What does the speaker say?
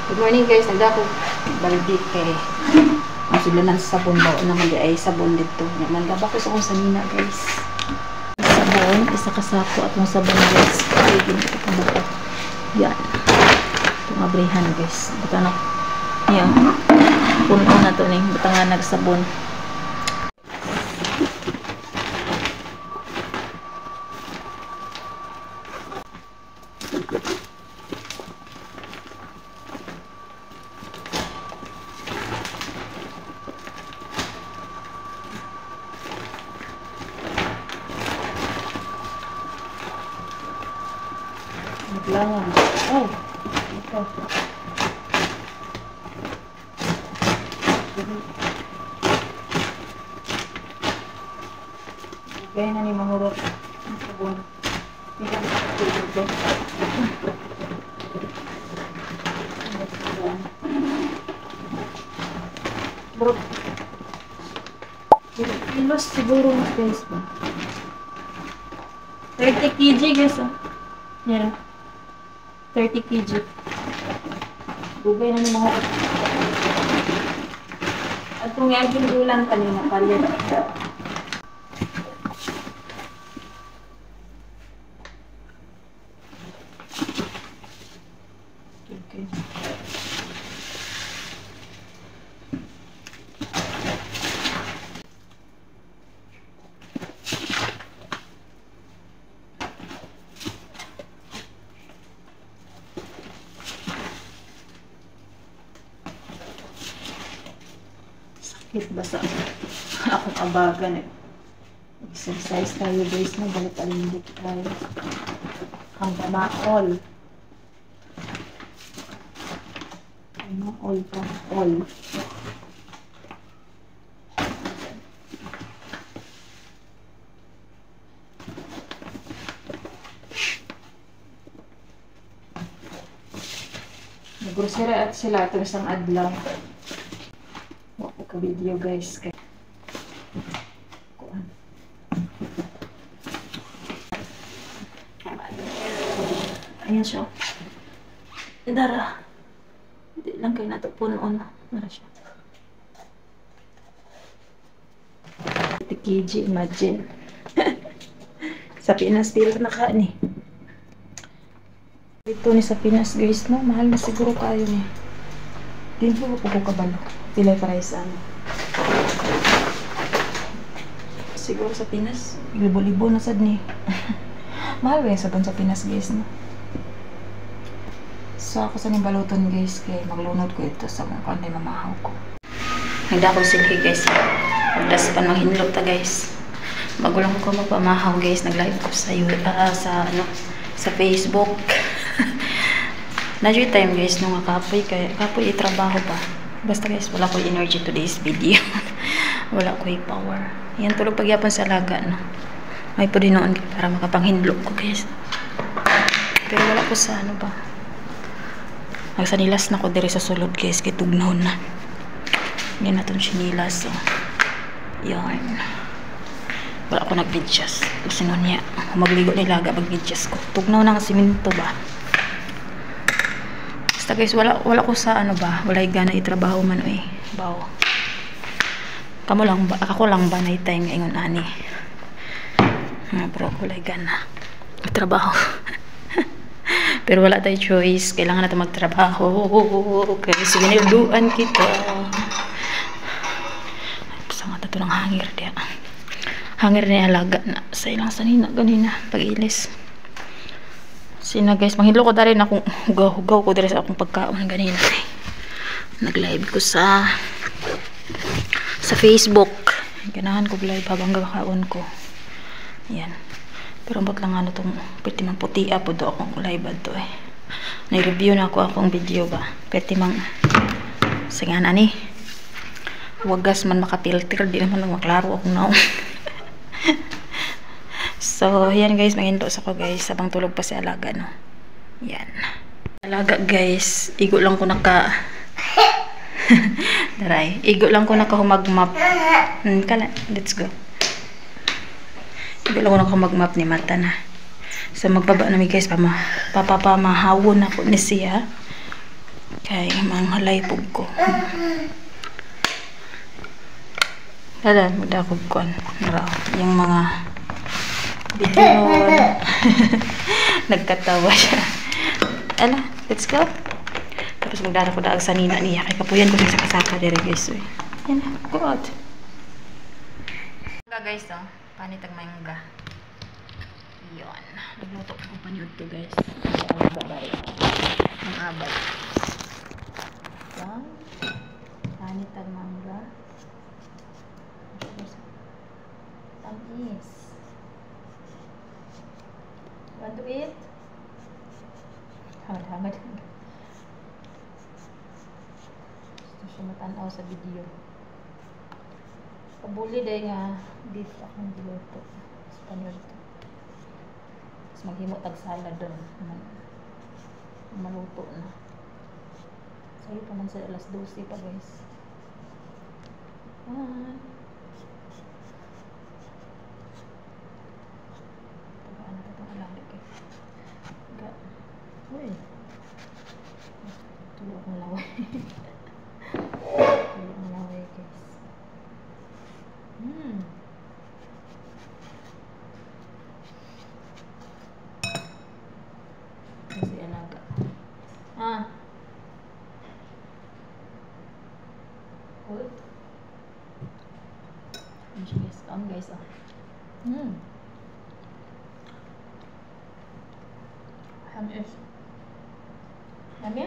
Good morning guys, nagdako baldi kay masulanan sa sabon ba naman di ay sabon dito. Naman gaba ko sa kung sanina guys. Sabon, isa ka sako at mong sabon guys. Ay ginto ko buko. Yan. Itong abrihan guys. Buta na. Yan. Puno na to ning buta nga nagsabon. Langan. Oh, ito. Gaya na ni mahurot ang sabon. Hindi ka ito. Bro, kilos siguro ng space ba? 30 kg guys ah. Yeah. 30 kg. Bugay na ni mga at kung yung ulan kanina palit. Okay. Basta akong abagan eh. Exercise tayo guys na balik alindik tayo. Hanggang ma-all. Ma-all pa. All. Nag-grocery at sila ito isang adlaw. Video guys kay ayan siya dara hindi lang kayo nato punoon nara siya 30 kg imagine sa Pinas dito naka ni dito ni sa Pinas guys no mahal na siguro kayo ni dito ko kabalo pilay para sa ano. Siguro sa Pinas, libo-libo na sad ni. Mahal ba sa Pinas guys no? So ako sa nibaluton guys kay maglunod ko ito sa mga kanday mamahaw ko. Nagdako silhi guys. Pagdas pa manghinlog ta guys. Magulang ko magpamahaw guys, nag-live ko sa sa Facebook. Nadyo time guys nung kapoy kay kapoy itrabaho pa. Basta guys, wala ko energy today's video. Wala ko power. Yan tulog pagyapon sa alaga, no? May po din noon para makapanghinlog ko guys. Pero wala ko sa ano ba. Nagsanilas na ko diri sa sulod guys, kay tugnaw na. Yan na itong sinilas. So. Yan. Wala ko nag-vidjas. Kasi nun niya, magligo nilaga mag-vidjas ko. Tugnaw na ang siminto ba. Basta guys, wala ko sa ano ba, wala gana itrabaho man eh. Bawo. Kamo lang ba, ako lang ba na time ngayon ani. Bro, wala gana itrabaho. Pero wala tayo choice, kailangan natin magtrabaho. Kaya siniluan kita. Basta nga ito ng hangir dia. Hangir na alaga na sa ilang sanina ganina pag-ilis. Sina guys, manghidlo ko dari na akong hugaw-hugaw ko dari sa akong pagkaon ganina. Nag-live ko sa Facebook. Ganahan ko live habang gakaon ko. Yan. Pero ambot lang ano itong pwede mang puti po do akong live to eh. Nai-review na ako akong video ba. Pwede mang singan ani. Wagas man makapilter. Di naman lang maklaro akong naong. So, yan guys, mangintos ako guys, sabang tulog pa si alaga, no? Yan. Alaga guys, igo lang ko naka daray, igo lang ko nakahumagmap. Let's go. Igo lang ko nakahumagmap ni mata na. So, magbaba namin guys, papapamahawon ako ni siya. Kay manghalay pug ko. Dala, magdakog ko. Yung mga video. Nagkatawa siya. Ala, let's go. Tapos magdala ko daag sa nina niya. Kaya kapuyan ko sa kasaka dire guys. Yan na, go out. Mangga guys, oh. Panitag mangga. Yun. Nagluto ko paniod to guys. Ang abad. Yan. Panitag mangga. Tamis. Want to eat? Hamad-hamad. Gusto siya matanaw sa video. Kabuli dahil nga beef akong giluto. Spanish to. Tapos maghimo tag salad doon. Maluto na. Sayo pa man sa alas 12 pa guys. Tagaan na itong alamik eh. Uy. Tulo akong laway. Tulo akong laway guys. Kasi alaga. Good. Guys, guys, Hamis. Yummy?